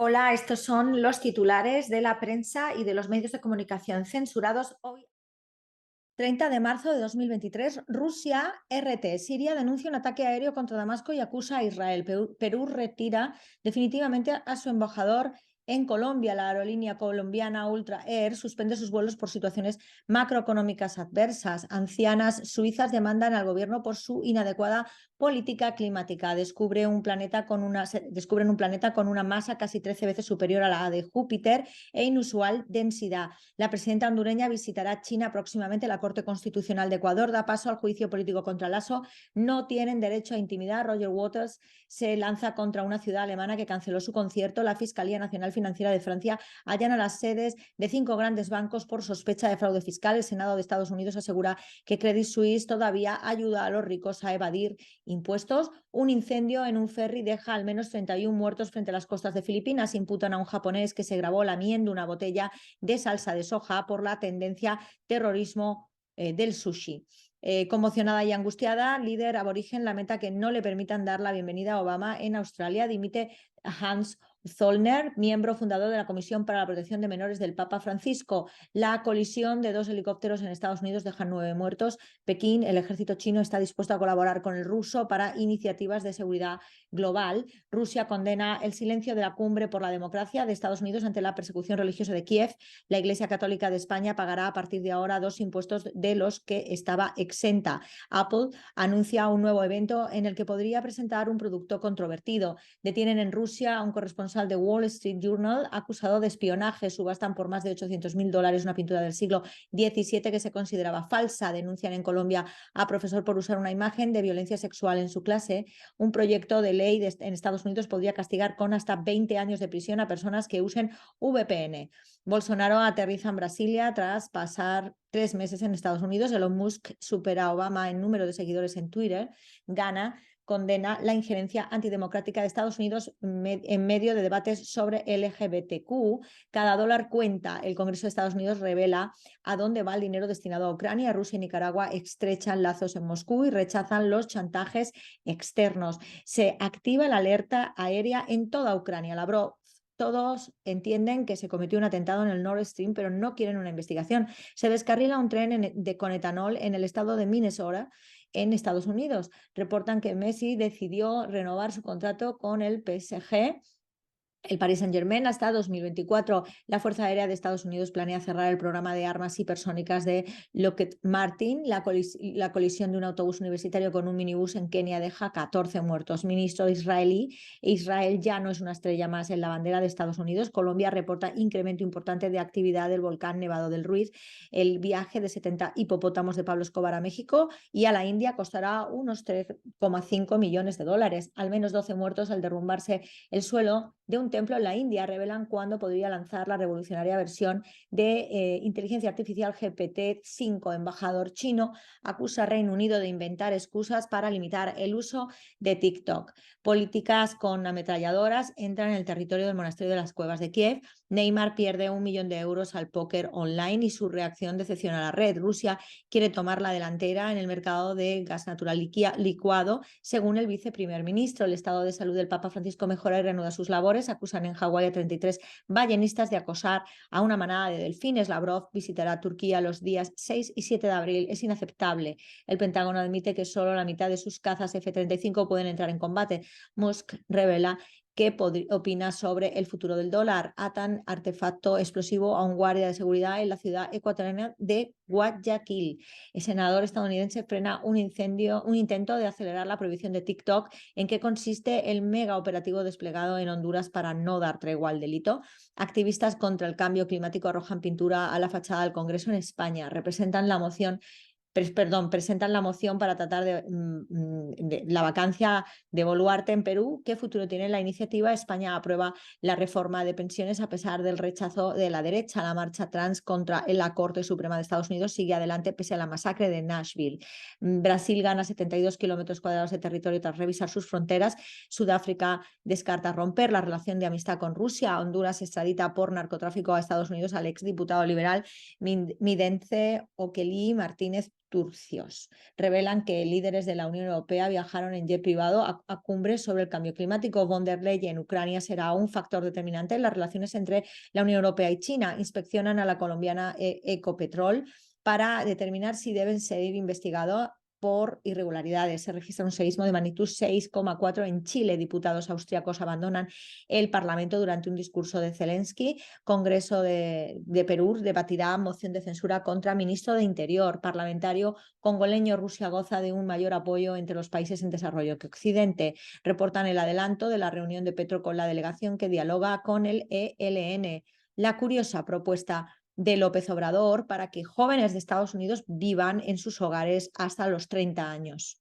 Hola, estos son los titulares de la prensa y de los medios de comunicación censurados hoy. 30 de marzo de 2023, Rusia, Siria denuncia un ataque aéreo contra Damasco y acusa a Israel. Perú retira definitivamente a su embajador en Colombia. La aerolínea colombiana Ultra Air suspende sus vuelos por situaciones macroeconómicas adversas. Ancianas suizas demandan al gobierno por su inadecuada política climática. Descubren un planeta con una masa casi 13 veces superior a la de Júpiter e inusual densidad. La presidenta hondureña visitará China próximamente. La Corte Constitucional de Ecuador da paso al juicio político contra Lasso. No tienen derecho a intimidar. Roger Waters se lanza contra una ciudad alemana que canceló su concierto. La Fiscalía Nacional Financiera de Francia allana las sedes de 5 grandes bancos por sospecha de fraude fiscal. El Senado de Estados Unidos asegura que Credit Suisse todavía ayuda a los ricos a evadir impuestos. Un incendio en un ferry deja al menos 31 muertos frente a las costas de Filipinas. Imputan a un japonés que se grabó lamiendo una botella de salsa de soja por la tendencia terrorismo del sushi. Conmocionada y angustiada, líder aborigen lamenta que no le permitan dar la bienvenida a Obama en Australia. Dimite Hans Zollner, miembro fundador de la Comisión para la Protección de Menores del Papa Francisco. La colisión de 2 helicópteros en Estados Unidos deja 9 muertos. Pekín, el ejército chino está dispuesto a colaborar con el ruso para iniciativas de seguridad global. Rusia condena el silencio de la cumbre por la democracia de Estados Unidos ante la persecución religiosa de Kiev. La Iglesia Católica de España pagará a partir de ahora 2 impuestos de los que estaba exenta. Apple anuncia un nuevo evento en el que podría presentar un producto controvertido. Detienen en Rusia a un corresponsal de Wall Street Journal acusado de espionaje. Subastan por más de $800.000 una pintura del siglo XVII que se consideraba falsa. Denuncian en Colombia a profesor por usar una imagen de violencia sexual en su clase. Un proyecto de ley en Estados Unidos podría castigar con hasta 20 años de prisión a personas que usen VPN. Bolsonaro aterriza en Brasilia tras pasar 3 meses en Estados Unidos. Elon Musk supera a Obama en número de seguidores en Twitter. Ghana condena la injerencia antidemocrática de Estados Unidos en medio de debates sobre LGBTQ. Cada dólar cuenta. El Congreso de Estados Unidos revela a dónde va el dinero destinado a Ucrania. Rusia y Nicaragua estrechan lazos en Moscú y rechazan los chantajes externos. Se activa la alerta aérea en toda Ucrania. Lavrov: todos entienden que se cometió un atentado en el Nord Stream, pero no quieren una investigación. Se descarrila un tren con etanol en el estado de Minnesota, en Estados Unidos. Reportan que Messi decidió renovar su contrato con el PSG. El Paris Saint-Germain hasta 2024. La Fuerza Aérea de Estados Unidos planea cerrar el programa de armas hipersónicas de Lockheed Martin. La colisión de un autobús universitario con un minibús en Kenia deja 14 muertos. Ministro israelí: Israel ya no es una estrella más en la bandera de Estados Unidos. Colombia reporta incremento importante de actividad del volcán Nevado del Ruiz. El viaje de 70 hipopótamos de Pablo Escobar a México y a la India costará unos 3,5 millones de dólares. Al menos 12 muertos al derrumbarse el suelo de un templo en la India. Revelan cuándo podría lanzar la revolucionaria versión de inteligencia artificial GPT-5. Embajador chino acusa a Reino Unido de inventar excusas para limitar el uso de TikTok. Políticas con ametralladoras entran en el territorio del monasterio de las Cuevas de Kiev. Neymar pierde 1 millón de euros al póker online y su reacción decepciona a la red. Rusia quiere tomar la delantera en el mercado de gas natural licuado, según el viceprimer ministro. El estado de salud del Papa Francisco mejora y reanuda sus labores. Acusan en Hawái a 33 ballenistas de acosar a una manada de delfines. Lavrov visitará Turquía los días 6 y 7 de abril. Es inaceptable. El Pentágono admite que solo la mitad de sus cazas F-35 pueden entrar en combate. Musk revela ¿qué opina sobre el futuro del dólar? Atan artefacto explosivo a un guardia de seguridad en la ciudad ecuatoriana de Guayaquil. El senador estadounidense frena un intento de acelerar la prohibición de TikTok. ¿En qué consiste el mega operativo desplegado en Honduras para no dar tregua al delito? Activistas contra el cambio climático arrojan pintura a la fachada del Congreso en España. Presentan la moción para tratar de la vacancia de Boluarte en Perú. ¿Qué futuro tiene la iniciativa? España aprueba la reforma de pensiones a pesar del rechazo de la derecha. La marcha trans contra la Corte Suprema de Estados Unidos sigue adelante pese a la masacre de Nashville. Brasil gana 72 kilómetros cuadrados de territorio tras revisar sus fronteras. Sudáfrica descarta romper la relación de amistad con Rusia. Honduras extradita por narcotráfico a Estados Unidos al exdiputado liberal Midence Okeli Martínez turcios. Revelan que líderes de la Unión Europea viajaron en jet privado a cumbres sobre el cambio climático. Von der Leyen en Ucrania será un factor determinante en las relaciones entre la Unión Europea y China. Inspeccionan a la colombiana Ecopetrol para determinar si deben ser investigados por irregularidades. Se registra un seísmo de magnitud 6,4 en Chile. Diputados austriacos abandonan el Parlamento durante un discurso de Zelensky. Congreso de Perú debatirá moción de censura contra ministro de Interior. Parlamentario congoleño. Rusia goza de un mayor apoyo entre los países en desarrollo que Occidente. Reportan el adelanto de la reunión de Petro con la delegación que dialoga con el ELN. La curiosa propuesta de López Obrador para que jóvenes de Estados Unidos vivan en sus hogares hasta los 30 años.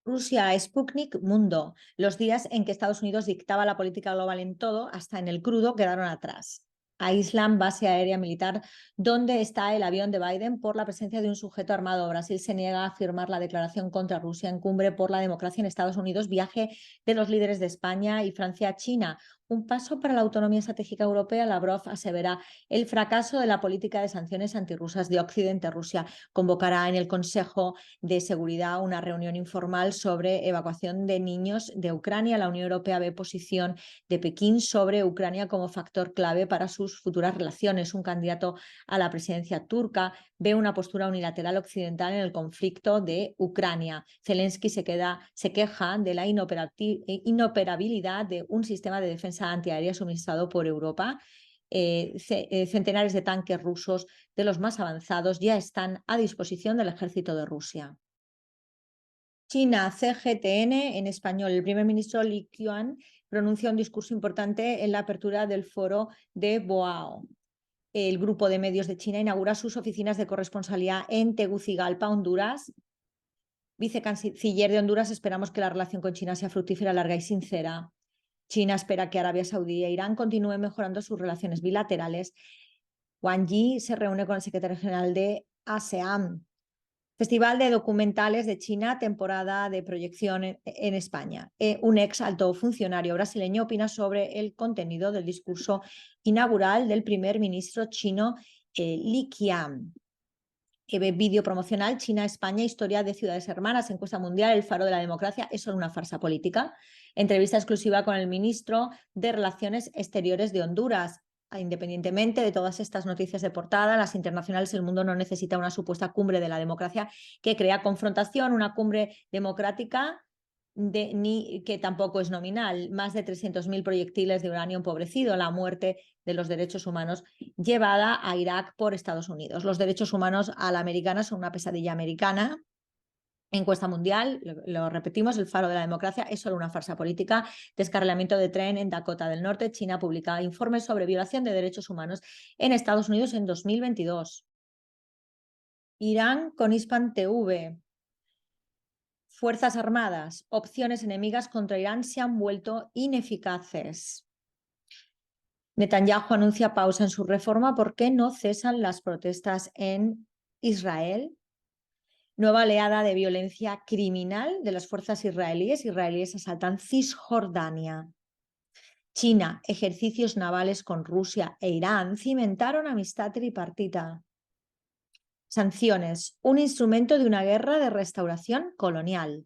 Rusia, Sputnik, Mundo. Los días en que Estados Unidos dictaba la política global en todo, hasta en el crudo, quedaron atrás. Aíslan base aérea militar donde está el avión de Biden por la presencia de un sujeto armado. Brasil se niega a firmar la declaración contra Rusia en cumbre por la democracia en Estados Unidos. Viaje de los líderes de España y Francia a China. Un paso para la autonomía estratégica europea. Lavrov asevera el fracaso de la política de sanciones antirrusas de Occidente. Rusia convocará en el Consejo de Seguridad una reunión informal sobre evacuación de niños de Ucrania. La Unión Europea ve posición de Pekín sobre Ucrania como factor clave para sus futuras relaciones. Un candidato a la presidencia turca ve una postura unilateral occidental en el conflicto de Ucrania. Zelensky se queja de la inoperabilidad de un sistema de defensa antiaérea suministrado por Europa. Centenares de tanques rusos de los más avanzados ya están a disposición del ejército de Rusia. China, CGTN en español. El primer ministro Li Qiang pronuncia un discurso importante en la apertura del foro de Boao. El grupo de medios de China inaugura sus oficinas de corresponsalía en Tegucigalpa, Honduras. Vicecanciller de Honduras, esperamos que la relación con China sea fructífera, larga y sincera. China espera que Arabia Saudí e Irán continúen mejorando sus relaciones bilaterales. Wang Yi se reúne con el secretario general de ASEAN. Festival de Documentales de China, temporada de proyección en España. Un ex alto funcionario brasileño opina sobre el contenido del discurso inaugural del primer ministro chino Li Qiang. Vídeo promocional: China-España, historia de ciudades hermanas, encuesta mundial, el faro de la democracia, es solo una farsa política. Entrevista exclusiva con el ministro de Relaciones Exteriores de Honduras. Independientemente de todas estas noticias de portada, las internacionales, el mundo no necesita una supuesta cumbre de la democracia que crea confrontación, una cumbre democrática ni que tampoco es nominal. Más de 300.000 proyectiles de uranio empobrecido, la muerte de los derechos humanos llevada a Irak por Estados Unidos. Los derechos humanos a la americana son una pesadilla americana. Encuesta mundial, lo repetimos, el faro de la democracia es solo una farsa política. Descarrilamiento de tren en Dakota del Norte. China publica informes sobre violación de derechos humanos en Estados Unidos en 2022. Irán con Hispan TV. Fuerzas Armadas, opciones enemigas contra Irán se han vuelto ineficaces. Netanyahu anuncia pausa en su reforma porque no cesan las protestas en Israel. Nueva oleada de violencia criminal de las fuerzas israelíes. Israelíes asaltan Cisjordania. China, ejercicios navales con Rusia e Irán cimentaron amistad tripartita. Sanciones, un instrumento de una guerra de restauración colonial.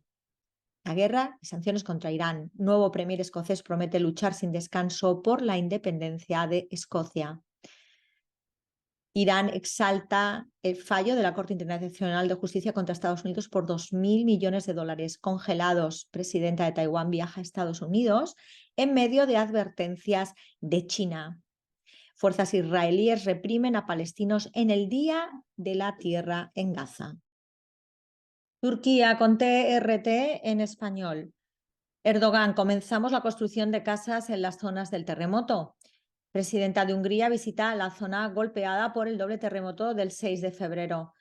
La guerra y sanciones contra Irán. Nuevo premier escocés promete luchar sin descanso por la independencia de Escocia. Irán exalta el fallo de la Corte Internacional de Justicia contra Estados Unidos por $2.000 millones congelados. Presidenta de Taiwán viaja a Estados Unidos en medio de advertencias de China. Fuerzas israelíes reprimen a palestinos en el Día de la Tierra en Gaza. Turquía con TRT en español. Erdogan, comenzamos la construcción de casas en las zonas del terremoto. Presidenta de Hungría visita la zona golpeada por el doble terremoto del 6 de febrero.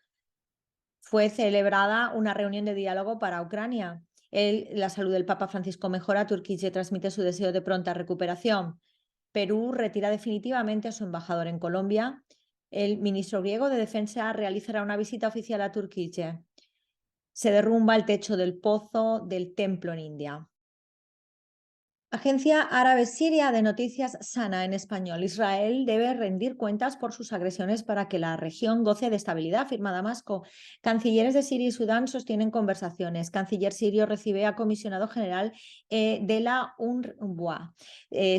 Fue celebrada una reunión de diálogo para Ucrania. La salud del Papa Francisco mejora. Turquía transmite su deseo de pronta recuperación. Perú retira definitivamente a su embajador en Colombia. El ministro griego de Defensa realizará una visita oficial a Turquía. Se derrumba el techo del pozo del templo en India. Agencia árabe siria de noticias Sana en español. Israel debe rendir cuentas por sus agresiones para que la región goce de estabilidad, afirma Damasco. Cancilleres de Siria y Sudán sostienen conversaciones. Canciller sirio recibe a comisionado general de la UNRWA.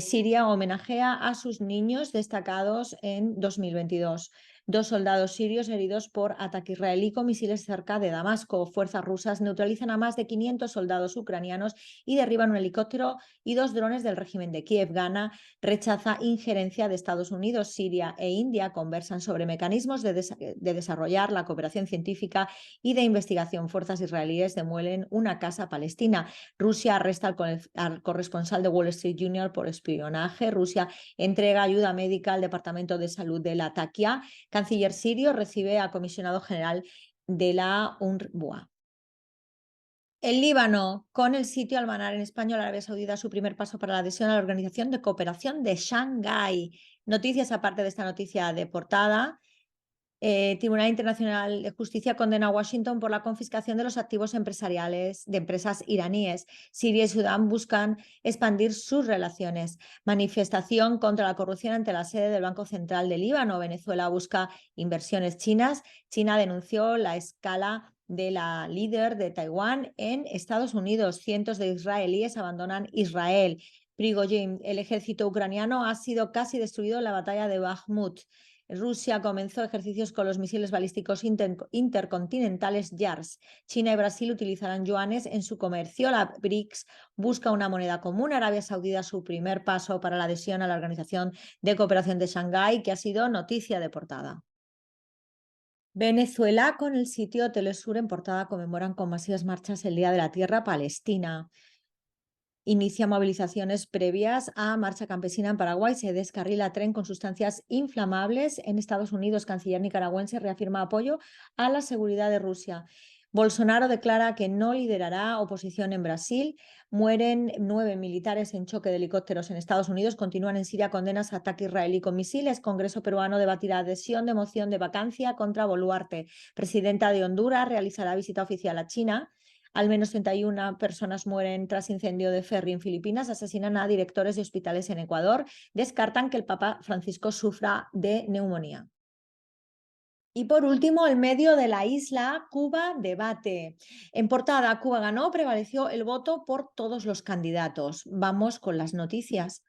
Siria homenajea a sus niños destacados en 2022. Dos soldados sirios heridos por ataque israelí con misiles cerca de Damasco. Fuerzas rusas neutralizan a más de 500 soldados ucranianos y derriban un helicóptero y dos drones del régimen de Kiev. Ghana rechaza injerencia de Estados Unidos. Siria e India conversan sobre mecanismos de desarrollar la cooperación científica y de investigación. Fuerzas israelíes demuelen una casa palestina. Rusia arresta al corresponsal de Wall Street Journal por espionaje. Rusia entrega ayuda médica al Departamento de Salud de Latakia. Canciller sirio recibe a comisionado general de la UNRWA. El Líbano, con el sitio Almanar en español, Arabia Saudí da su primer paso para la adhesión a la Organización de Cooperación de Shanghái. Noticias aparte de esta noticia de portada. Tribunal Internacional de Justicia condena a Washington por la confiscación de los activos empresariales de empresas iraníes. Siria y Sudán buscan expandir sus relaciones. Manifestación contra la corrupción ante la sede del Banco Central de Líbano. Venezuela busca inversiones chinas. China denunció la escala de la líder de Taiwán en Estados Unidos. Cientos de israelíes abandonan Israel. Prigozhin, el ejército ucraniano ha sido casi destruido en la batalla de Bakhmut. Rusia comenzó ejercicios con los misiles balísticos intercontinentales YARS. China y Brasil utilizarán yuanes en su comercio. La BRICS busca una moneda común. Arabia Saudí da su primer paso para la adhesión a la Organización de Cooperación de Shanghái, que ha sido noticia de portada. Venezuela, con el sitio Telesur en portada, conmemoran con masivas marchas el Día de la Tierra Palestina. Inicia movilizaciones previas a marcha campesina en Paraguay. Se descarrila tren con sustancias inflamables. En Estados Unidos, canciller nicaragüense reafirma apoyo a la seguridad de Rusia. Bolsonaro declara que no liderará oposición en Brasil. Mueren 9 militares en choque de helicópteros en Estados Unidos. Continúan en Siria condenas a ataque israelí con misiles. Congreso peruano debatirá adhesión de moción de vacancia contra Boluarte. Presidenta de Honduras realizará visita oficial a China. Al menos 31 personas mueren tras incendio de ferry en Filipinas. Asesinan a directores de hospitales en Ecuador. Descartan que el Papa Francisco sufra de neumonía. Y por último, el medio de la isla, Cuba debate. En portada, Cuba ganó, prevaleció el voto por todos los candidatos. Vamos con las noticias.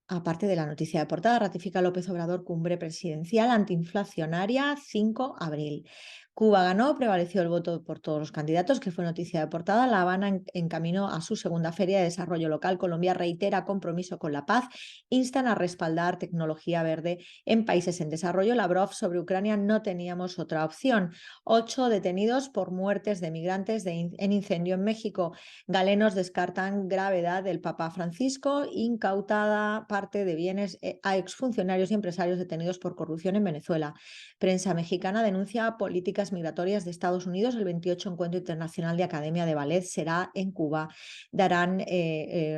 Aparte de la noticia de portada, ratifica López Obrador cumbre presidencial antiinflacionaria 5 de abril. Cuba ganó, prevaleció el voto por todos los candidatos, que fue noticia de portada. La Habana en camino a su segunda feria de desarrollo local. Colombia reitera compromiso con la paz. Instan a respaldar tecnología verde en países en desarrollo. Lavrov sobre Ucrania: no teníamos otra opción. 8 detenidos por muertes de migrantes en incendio en México. Galenos descartan gravedad del Papa Francisco. Incautada parte de bienes a exfuncionarios y empresarios detenidos por corrupción en Venezuela. Prensa mexicana denuncia políticas migratorias de Estados Unidos. El 28 Encuentro Internacional de Academia de Ballet será en Cuba. Darán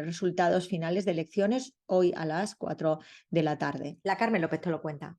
resultados finales de elecciones hoy a las 4 de la tarde. La Carmen López te lo cuenta.